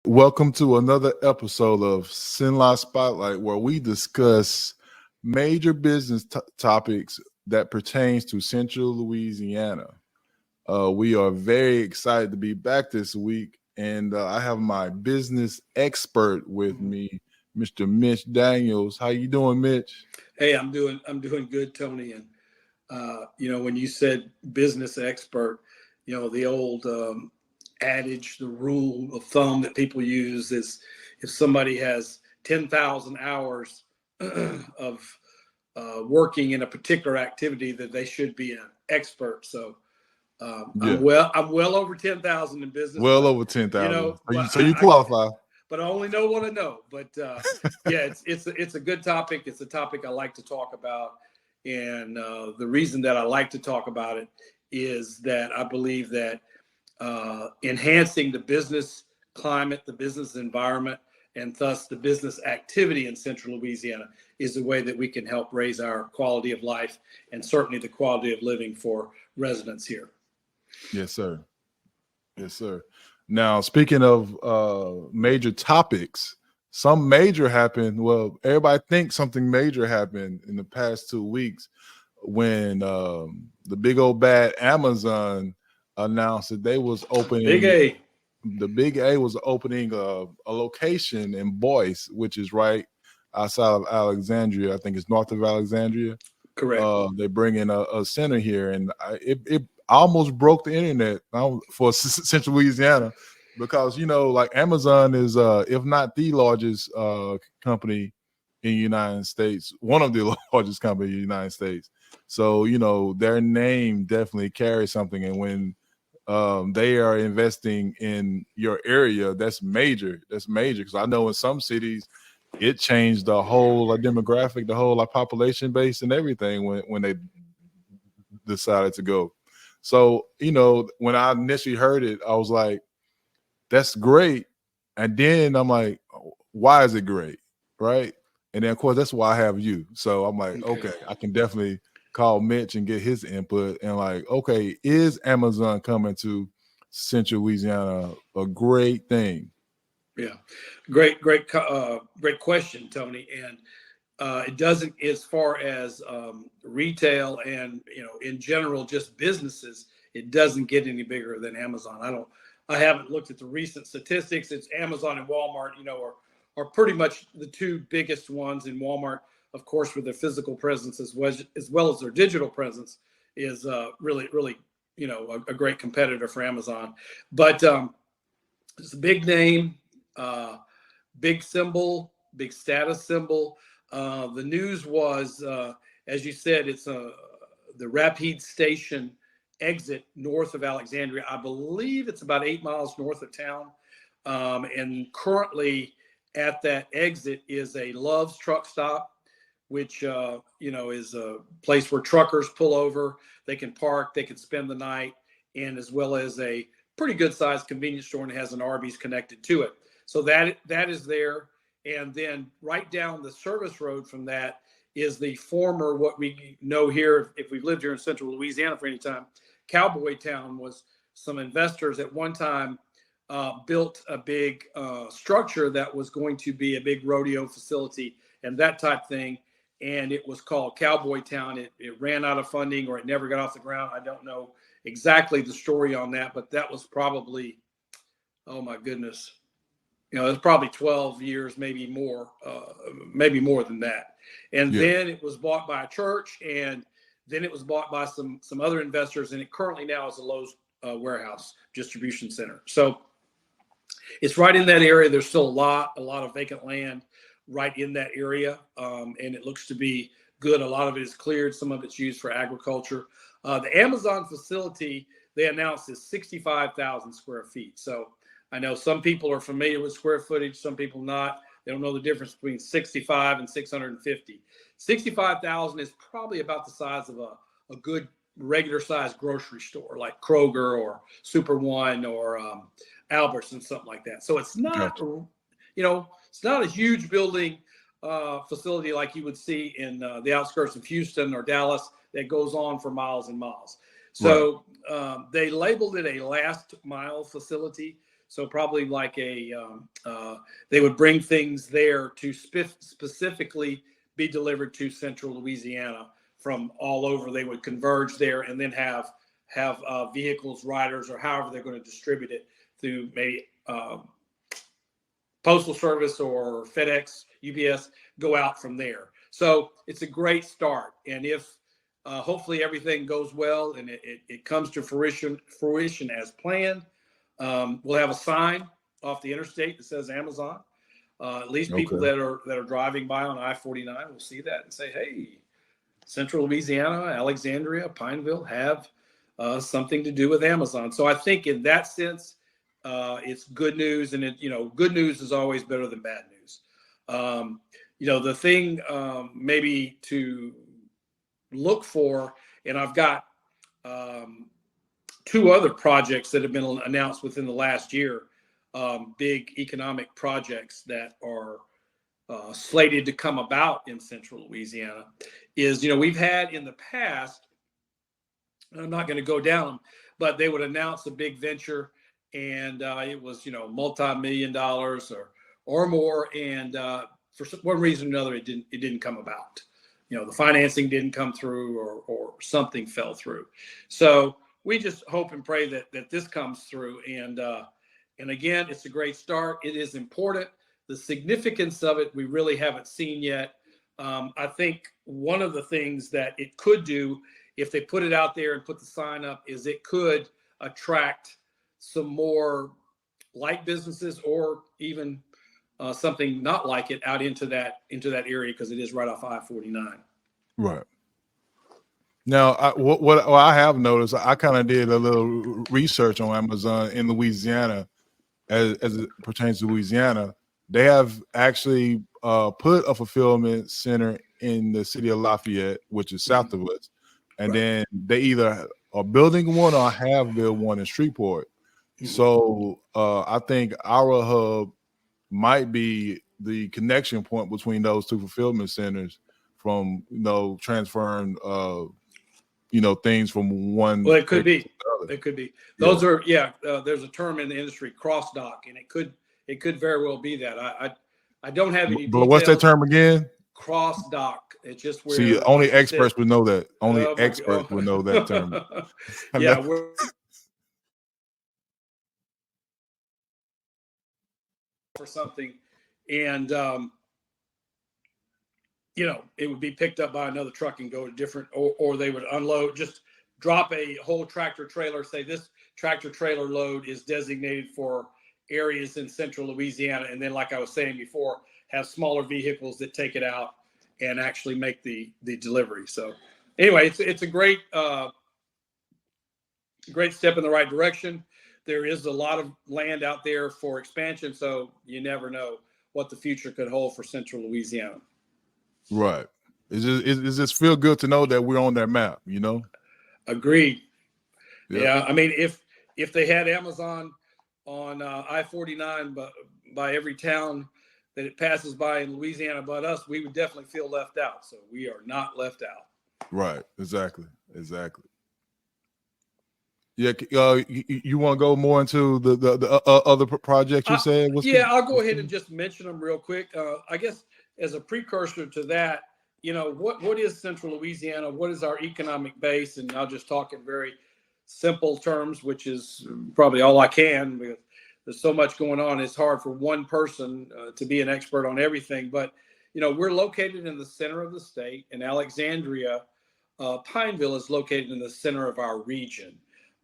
Welcome to another episode of Cenla Spotlight, where we discuss major business topics that pertains to Central Louisiana. We are very excited to be back this week, and I have my business expert with me, Mr. Mitch Daniels. How you doing, Mitch? Hey, I'm doing good, Tony. And when you said business expert, the old adage, the rule of thumb that people use is if somebody has 10,000 hours of working in a particular activity, that they should be an expert. So I'm well over 10,000 in business. Well over 10,000. So you I qualify. but I only know what I know. But yeah, it's a good topic. It's a topic I like to talk about, and the reason that I like to talk about it is that I believe that enhancing the business climate, the business environment, and thus the business activity in Central Louisiana is the way that we can help raise our quality of life and certainly the quality of living for residents here. Yes, sir. Yes, sir. Now, speaking of major topics, some major happened. Well, everybody thinks something major happened in the past 2 weeks when the big old bad Amazon announced that they was opening. Big A. The Big A was opening a location in Boyce, which is right outside of Alexandria. I think it's north of Alexandria. Correct. They bring in a center here, and it almost broke the internet for Central Louisiana because like Amazon is if not the largest company in the United States, one of the largest companies in the United States. So their name definitely carries something, and when they are investing in your area, that's major. That's major because I know in some cities it changed the whole demographic, the whole population base, and everything when they decided to go. So when I initially heard it, I was like, "That's great," and then I'm like, "Why is it great?" Right? And then of course that's why I have you. So I'm like, okay, I can definitely call Mitch and get his input. And like, okay, is Amazon coming to Central Louisiana a great thing? Yeah, great question, Tony. And it doesn't, as far as retail and in general, just businesses, it doesn't get any bigger than Amazon. I haven't looked at the recent statistics. It's Amazon and Walmart, are pretty much the two biggest ones. In Walmart, of course, with their physical presence as well as their digital presence, is really a great competitor for Amazon. But it's a big name, big symbol, big status symbol. The news was, as you said, it's the Rapid Station exit north of Alexandria. I believe it's about 8 miles north of town. And currently at that exit is a Love's truck stop, which, is a place where truckers pull over. They can park, they can spend the night, and as well as a pretty good sized convenience store, and has an Arby's connected to it. So that is there. And then right down the service road from that is the former, what we know here, if we've lived here in Central Louisiana for any time, Cowboy Town. Was some investors at one time built a big structure that was going to be a big rodeo facility and that type thing. And it was called Cowboy Town. It ran out of funding, or it never got off the ground. I don't know exactly the story on that, but that was probably, oh my goodness, it's probably 12 years, maybe more than that. And then it was bought by a church, and then it was bought by some other investors, and it currently now is a Lowe's warehouse distribution center. So it's right in that area. There's still a lot of vacant land right in that area, and it looks to be good. A lot of it is cleared. Some of it's used for agriculture. The Amazon facility, they announced, is 65,000 square feet. So I know some people are familiar with square footage, some people not. They don't know the difference between 65 and 650. 65,000 is probably about the size of a good regular sized grocery store like Kroger or Super One or Albertsons, something like that. So it's not, it's not a huge building facility like you would see in the outskirts of Houston or Dallas that goes on for miles and miles. So they labeled it a last mile facility. So probably like they would bring things there to specifically be delivered to Central Louisiana from all over. They would converge there and then have vehicles, riders, or however they're going to distribute it through maybe Postal Service or FedEx, UPS, go out from there. So it's a great start. And if hopefully everything goes well and it comes to fruition as planned, we'll have a sign off the interstate that says Amazon. At least people Okay. that are driving by on I-49 will see that and say, "Hey, Central Louisiana, Alexandria, Pineville have something to do with Amazon." So I think in that sense, it's good news, and good news is always better than bad news. The thing maybe to look for, and I've got two other projects that have been announced within the last year, big economic projects that are slated to come about in Central Louisiana. Is we've had in the past, and I'm not going to go down them, but they would announce a big venture, and it was multi-million dollars or more, and for one reason or another, it didn't come about. The financing didn't come through, or something fell through. So we just hope and pray that this comes through. And again, it's a great start. It is important. The significance of it, we really haven't seen yet. I think one of the things that it could do, if they put it out there and put the sign up, is it could attract some more light businesses, or even something not like it, out into that area, because it is right off I-49. Right. Now, what I have noticed, I kind of did a little research on Amazon in Louisiana, as it pertains to Louisiana. They have actually put a fulfillment center in the city of Lafayette, which is south of us, and then they either are building one or have built one in Shreveport. So I think our hub might be the connection point between those two fulfillment centers, from transferring things from one. Well, it could be. Those are there's a term in the industry, cross dock, and it could very well be that. I don't have any details. But what's that term again? Cross dock. It's just where. See, only experts would know that. Only experts would know that term. Yeah. For something, and it would be picked up by another truck and go to different, or they would unload, just drop a whole tractor trailer, say this tractor trailer load is designated for areas in Central Louisiana, and then, like I was saying before, have smaller vehicles that take it out and actually make the delivery. So anyway, it's a great step in the right direction. There is a lot of land out there for expansion, so you never know what the future could hold for Central Louisiana. Right. It just feel good to know that we're on that map, Agreed. Yep. Yeah. I mean, if they had Amazon on I-49 by every town that it passes by in Louisiana but us, we would definitely feel left out. So we are not left out. Right. Exactly. Yeah. You want to go more into the other projects you said? I'll go ahead and just mention them real quick. I guess as a precursor to that, what is Central Louisiana? What is our economic base? And I'll just talk in very simple terms, which is probably all I can, because there's so much going on. It's hard for one person to be an expert on everything. But, we're located in the center of the state, and Alexandria, Pineville is located in the center of our region.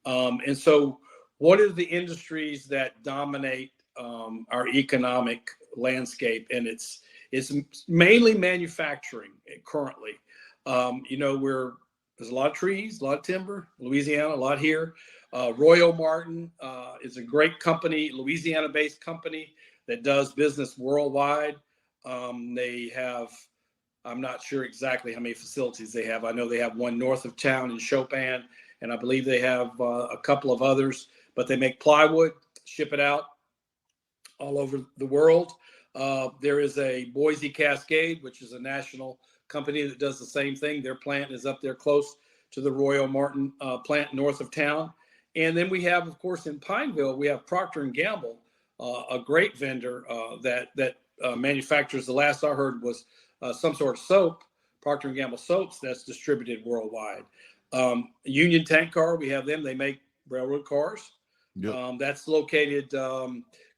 And so what are the industries that dominate our economic landscape? And it's mainly manufacturing currently. There's a lot of trees, a lot of timber, Louisiana, a lot here. Royal Martin is a great company, Louisiana-based company that does business worldwide. They have, I'm not sure exactly how many facilities they have. I know they have one north of town in Chopin, and I believe they have a couple of others, but they make plywood, ship it out all over the world. There is a Boise Cascade, which is a national company that does the same thing. Their plant is up there close to the Royal Martin plant north of town. And then we have, of course, in Pineville, we have Procter and Gamble, a great vendor that manufactures. The last I heard was some sort of soap, Procter and Gamble soaps that's distributed worldwide. Union Tank Car, we have them. They make railroad cars. Yep. That's located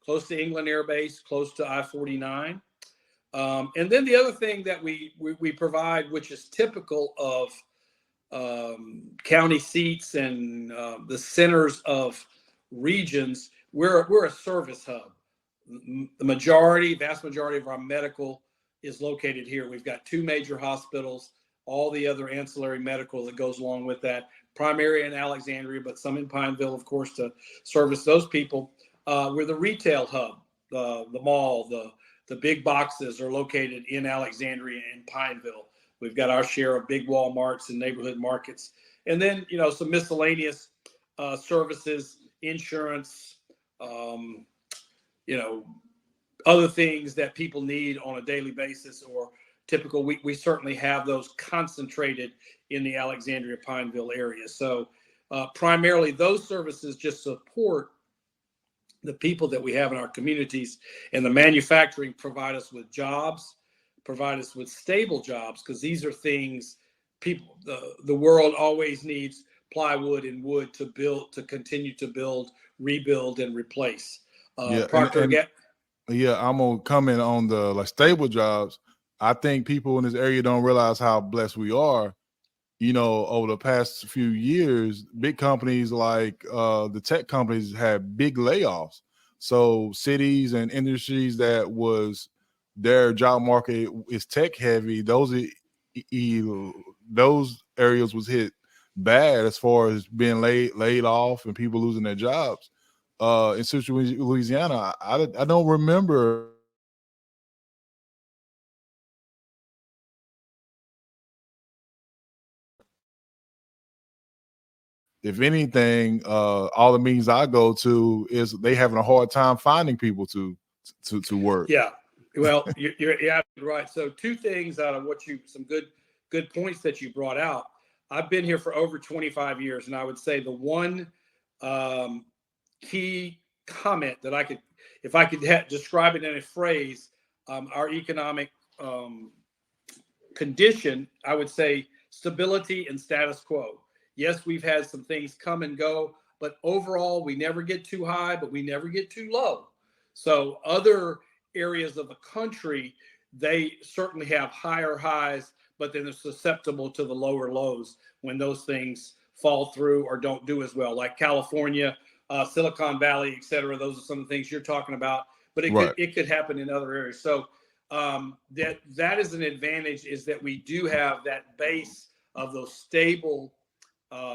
close to England Air Base, close to I-49. And then the other thing that we provide, which is typical of county seats and the centers of regions, we're a service hub. The vast majority of our medical is located here. We've got 2 major hospitals, all the other ancillary medical that goes along with that, primary in Alexandria, but some in Pineville, of course, to service those people. We're the retail hub, the mall, the big boxes are located in Alexandria and Pineville. We've got our share of big Walmarts and neighborhood markets. And then, some miscellaneous services, insurance, other things that people need on a daily basis or typical. We certainly have those concentrated in the Alexandria Pineville area. So primarily those services just support the people that we have in our communities, and the manufacturing provide us with jobs, provide us with stable jobs, because these are things people, the world always needs plywood and wood to build, to continue to build, rebuild, and replace. Yeah, Procter yeah, I'm gonna comment on the like stable jobs. I think people in this area don't realize how blessed we are. Over the past few years, big companies like the tech companies had big layoffs. So cities and industries that was their job market is tech heavy. Those areas was hit bad as far as being laid off and people losing their jobs. In Central Louisiana, I don't remember if anything, all the meetings I go to is they having a hard time finding people to work. Yeah, well, you're absolutely right. So 2 things out of some good points that you brought out. I've been here for over 25 years, and I would say the one key comment that if I could describe it in a phrase, our economic condition, I would say stability and status quo. Yes, we've had some things come and go, but overall, we never get too high, but we never get too low. So other areas of the country, they certainly have higher highs, but then they're susceptible to the lower lows when those things fall through or don't do as well, like California, Silicon Valley, et cetera. Those are some of the things you're talking about, but it could happen in other areas. So that is an advantage, is that we do have that base of those stable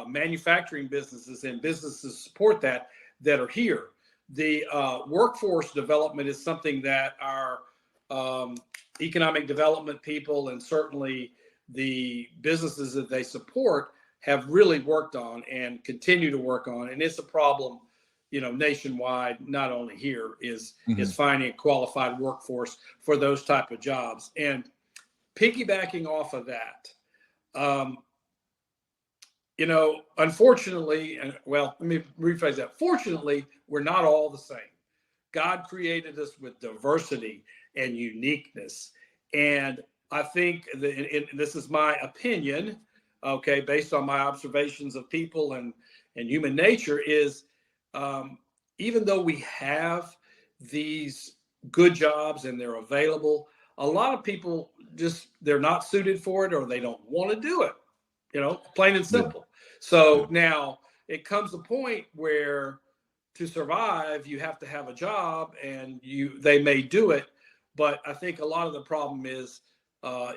manufacturing businesses and businesses support that are here. The workforce development is something that our economic development people and certainly the businesses that they support have really worked on and continue to work on. And it's a problem, nationwide, not only here, is finding a qualified workforce for those type of jobs. And piggybacking off of that, unfortunately, let me rephrase that. Fortunately, we're not all the same. God created us with diversity and uniqueness. And I think this is my opinion, okay, based on my observations of people and human nature, is even though we have these good jobs and they're available, a lot of people they're not suited for it, or they don't want to do it, plain and simple. Yeah. So now it comes a point where to survive, you have to have a job, and they may do it. But I think a lot of the problem is burnout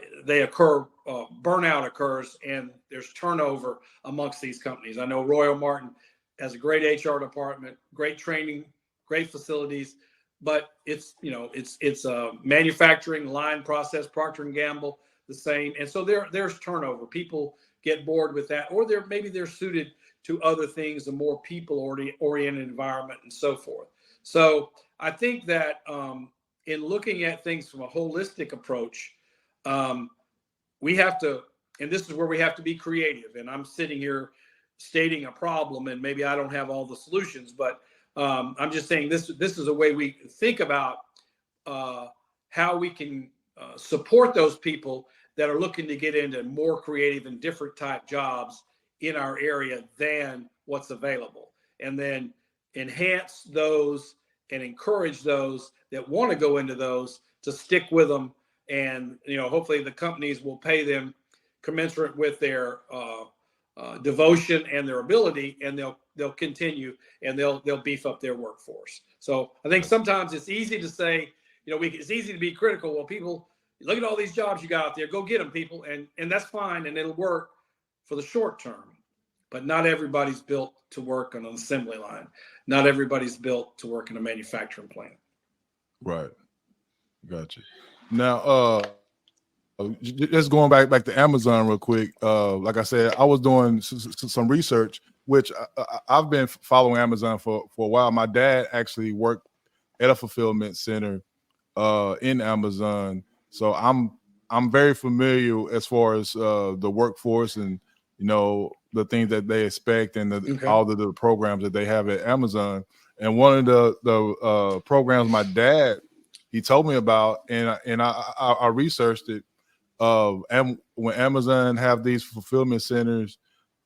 occurs, and there's turnover amongst these companies. I know Royal Martin has a great HR department, great training, great facilities, but it's a manufacturing line process. Procter and Gamble, the same. And so there's turnover. People get bored with that, or maybe they're suited to other things, a more people-oriented environment and so forth. So I think that in looking at things from a holistic approach, we have to, and this is where we have to be creative. And I'm sitting here stating a problem, and maybe I don't have all the solutions, but I'm just saying this is a way we think about how we can support those people that are looking to get into more creative and different type jobs in our area than what's available, and then enhance those and encourage those that want to go into those to stick with them. And hopefully the companies will pay them commensurate with their devotion and their ability, and they'll continue, and they'll beef up their workforce. So I think sometimes it's easy to say, it's easy to be critical. Well, people, look at all these jobs you got out there, go get them, people, and that's fine, and it'll work for the short term. But not everybody's built to work on an assembly line. Not everybody's built to work in a manufacturing plant. Right. Gotcha. Now, just going back to Amazon real quick. Like I said, I was doing some research, which I've been following Amazon for a while. My dad actually worked at a fulfillment center in Amazon, so I'm very familiar as far as the workforce and the things that they expect and all the programs that they have at Amazon. And one of the programs my dad he told me about, and I researched it. And when Amazon have these fulfillment centers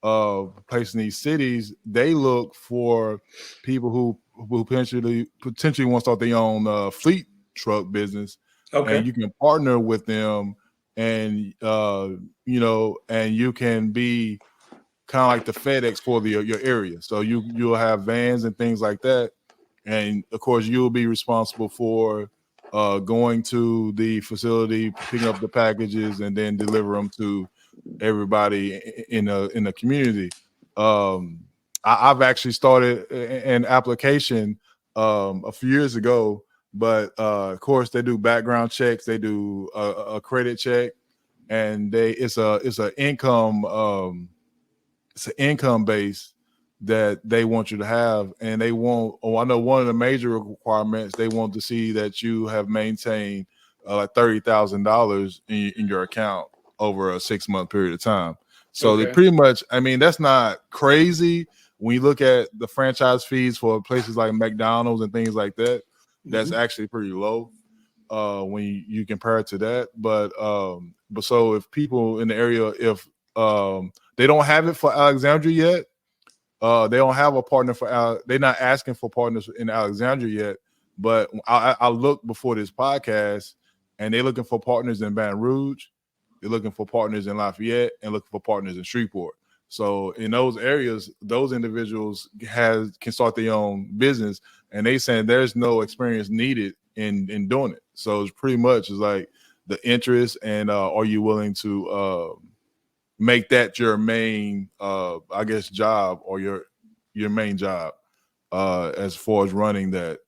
placed in these cities, they look for people who potentially want to start their own fleet truck business. Okay. And you can partner with them, and and you can be kind of like the FedEx for your area. So you'll have vans and things like that, and of course you'll be responsible for going to the facility, picking up the packages, and then deliver them to everybody in the community. I've actually started an application a few years ago, but of course they do background checks, they do a credit check, and it's an income base that they want you to have, and they want. Oh, I know one of the major requirements, they want to see that you have maintained like $30,000 in your account over a 6-month period of time. So they pretty much, I mean, that's not crazy when you look at the franchise fees for places like McDonald's and things like that. That's actually pretty low when you compare it to that. But so if people in the area, if they don't have it for Alexandria yet, they don't have a partner for they're not asking for partners in Alexandria yet. But I looked before this podcast, and they're looking for partners in Baton Rouge, they're looking for partners in Lafayette, and looking for partners in Shreveport. So in those areas, those individuals can start their own business, and they saying there's no experience needed in doing it. So it's pretty much like the interest, and are you willing to make that your main I guess job, or your main job as far as running that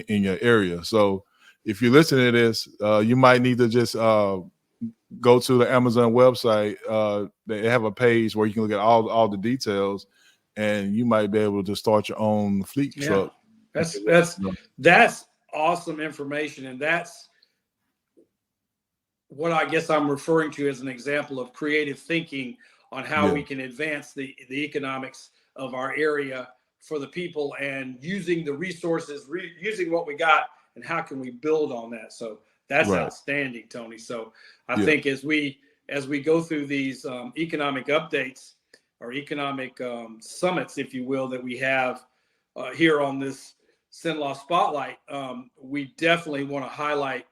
in your area. So if you listen to this, you might need to just go to the Amazon website. They have a page where you can look at all the details, and you might be able to start your own fleet truck. That's awesome information, and that's what I guess I'm referring to as an example of creative thinking on how we can advance the economics of our area for the people, and using the resources, using what we got, and how can we build on that. So that's outstanding, Tony. So I think as we go through these economic updates, or economic summits, if you will, that we have here on this Cenla Spotlight, we definitely want to highlight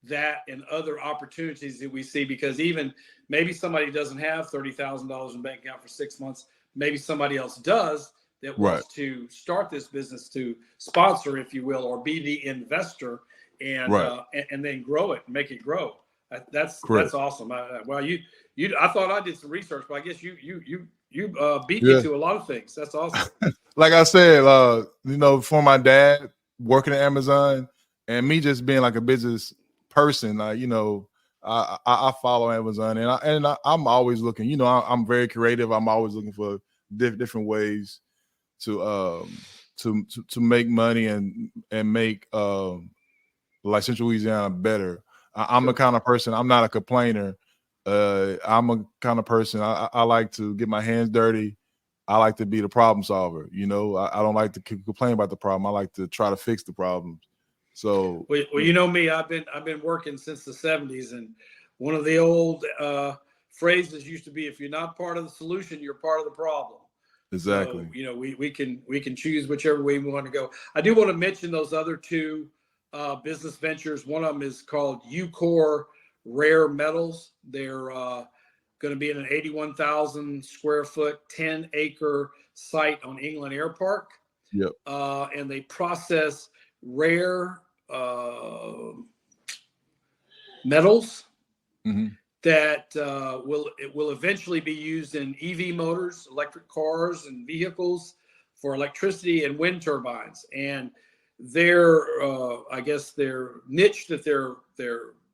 that and other opportunities that we see, because even maybe somebody doesn't have $30,000 in bank account for 6 months, maybe somebody else does that wants to start this business, to sponsor, if you will, or be the investor, and then grow it, make it grow. That's awesome. Well, I thought I did some research, but I guess you beat me to a lot of things. That's awesome. Like I said, for my dad working at Amazon, and me just being like a business person, I follow Amazon, and I'm always looking. I'm very creative. I'm always looking for different ways to make money and make like Central Louisiana better. I'm the kind of person. I'm not a complainer. I'm a kind of person. I like to get my hands dirty I like to be the problem solver. You know, I don't like to complain about the problem. I like to try to fix the problems. So, Well, you know me, I've been working since the '70s, and one of the old phrases used to be, "If you're not part of the solution, you're part of the problem." So, exactly. you know, we can choose whichever way we want to go. I do want to mention those other two business ventures. One of them is called Ucore Rare Metals. They're going to be in an 81,000 square foot, 10-acre site on England Air Park, Yep. and they process rare uh, metals Hmm. that will eventually be used in EV motors, electric cars, and vehicles for electricity and wind turbines. And their I guess their niche that they're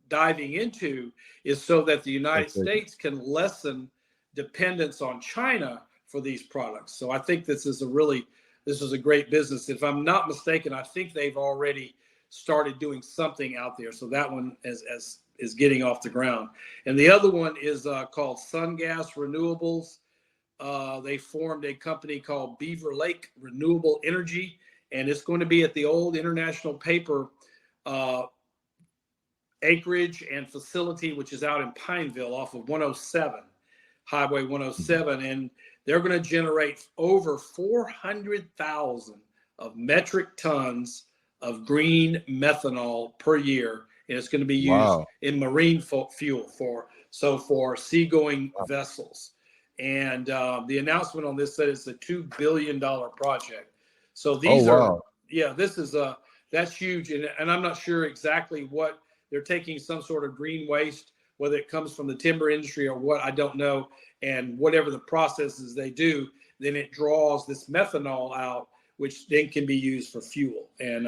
diving into is so that the United States can lessen dependence on China for these products. So I think this is a great business. If I'm not mistaken, I think they've already started doing something out there. So that one is getting off the ground. And the other one is called Sungas Renewables. They formed a company called Beaver Lake Renewable Energy, and it's going to be at the old International Paper acreage and facility, which is out in Pineville off of 107, Highway 107. And they're going to generate over 400,000 of metric tons of green methanol per year. And it's going to be used Wow. in marine fuel for seagoing vessels. And the announcement on this said it's a $2 billion project. So Oh, these are, wow. yeah, that's huge. And I'm not sure exactly what they're taking, some sort of green waste, whether it comes from the timber industry or what, I don't know. And whatever the processes they do, then it draws this methanol out, which then can be used for fuel. And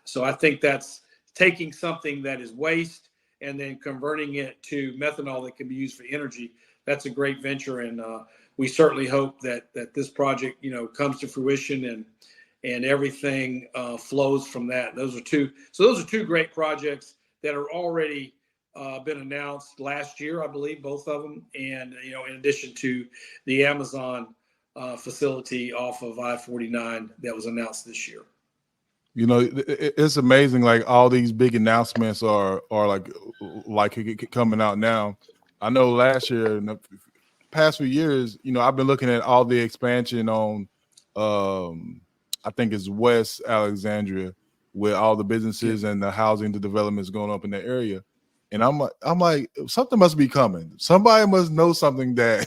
so I think that's taking something that is waste and then converting it to methanol that can be used for energy. That's a great venture. And we certainly hope that this project, comes to fruition and everything flows from that. Those are two great projects that are already been announced last year, I believe, both of them. And, in addition to the Amazon facility off of I-49 that was announced this year. It's amazing. Like all these big announcements are like coming out now. I know last year, in the past few years, I've been looking at all the expansion on, I think it's West Alexandria, with all the businesses and the housing, the developments going up in the area. And I'm like, something must be coming. Somebody must know something that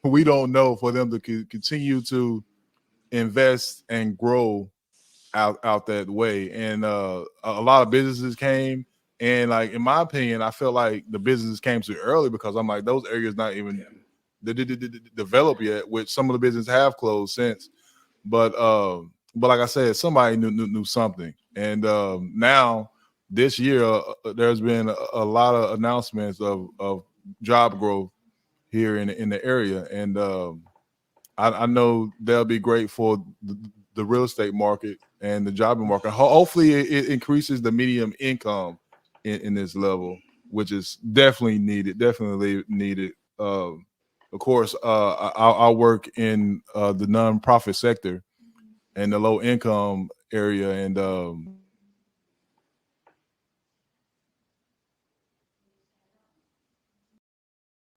we don't know for them to continue to invest and grow out that way. And a lot of businesses came, and like in my opinion, I feel like the businesses came too early, because I'm like, those areas not even developed yet, which some of the businesses have closed since. But like I said, somebody knew something. And now this year, there's been a lot of announcements of job growth here in the area. And I know they'll be great for the real estate market and the job market. Hopefully it increases the medium income in this level, which is definitely needed. Of course, I work in the nonprofit sector and the low income area, and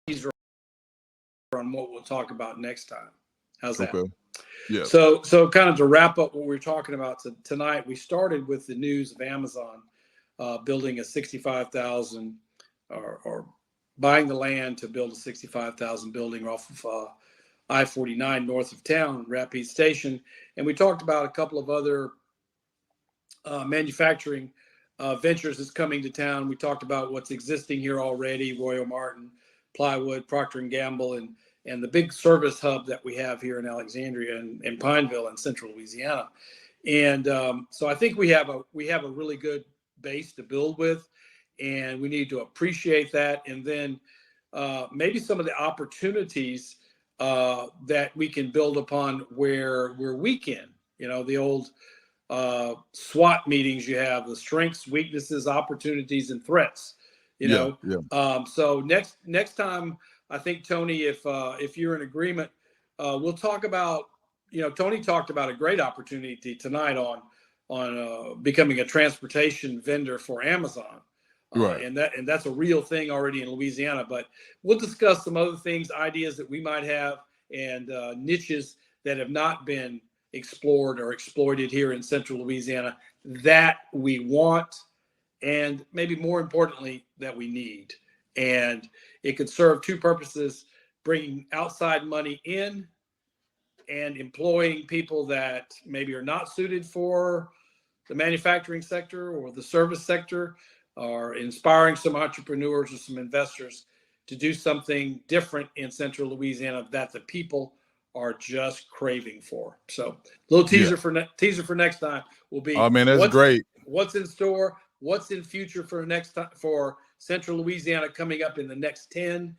These are on what we'll talk about next time. How's that? okay, yeah, So kind of to wrap up what we're talking about tonight, we started with the news of Amazon building a 65,000 or buying the land to build a 65,000 building off of I-49 north of town, Rapid Station. And we talked about a couple of other manufacturing ventures that's coming to town. We talked about what's existing here already, Royal Martin, Plywood, Procter & Gamble, and the big service hub that we have here in Alexandria and Pineville in central Louisiana. And so I think we have a really good base to build with, and we need to appreciate that. And then maybe some of the opportunities that we can build upon where we're weak in, the old SWOT meetings you have, the strengths, weaknesses, opportunities, and threats. yeah. So next time, I think, Tony, if you're in agreement, We'll talk about, Tony talked about a great opportunity tonight on becoming a transportation vendor for Amazon. Right. And that's a real thing already in Louisiana. But we'll discuss some other things, ideas that we might have, and niches that have not been explored or exploited here in Central Louisiana that we want, and maybe more importantly, that we need. And it could serve two purposes: bringing outside money in and employing people that maybe are not suited for the manufacturing sector or the service sector, or inspiring some entrepreneurs or some investors to do something different in Central Louisiana that the people are just craving for. So, little teaser for next time will be, oh man, that's great. What's in store, what's in future for next time for Central Louisiana coming up in the next 10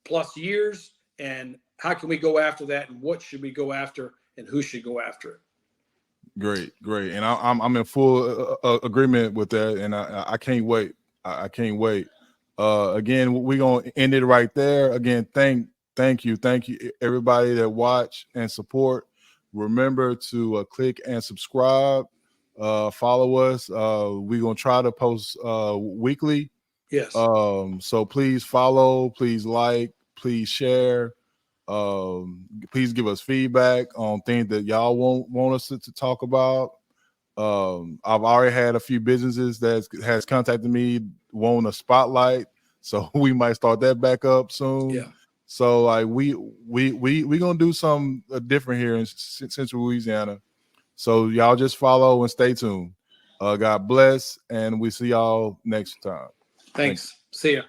plus years, and how can we go after that, and what should we go after, and who should go after it. Great, and I'm in full agreement with that, and I can't wait. I can't wait. Again, we're gonna end it right there. Again, thank you everybody that watch and support. Remember to click and subscribe. Follow us. We're gonna try to post weekly. Yes. So please follow, please like, please share. Please give us feedback on things that y'all want us to talk about. I've already had a few businesses that has contacted me wanting a spotlight, so we might start that back up soon. Yeah. So like we gonna do something different here in Central Louisiana. So y'all just follow and stay tuned. God bless, and we see y'all next time. Thanks. See ya.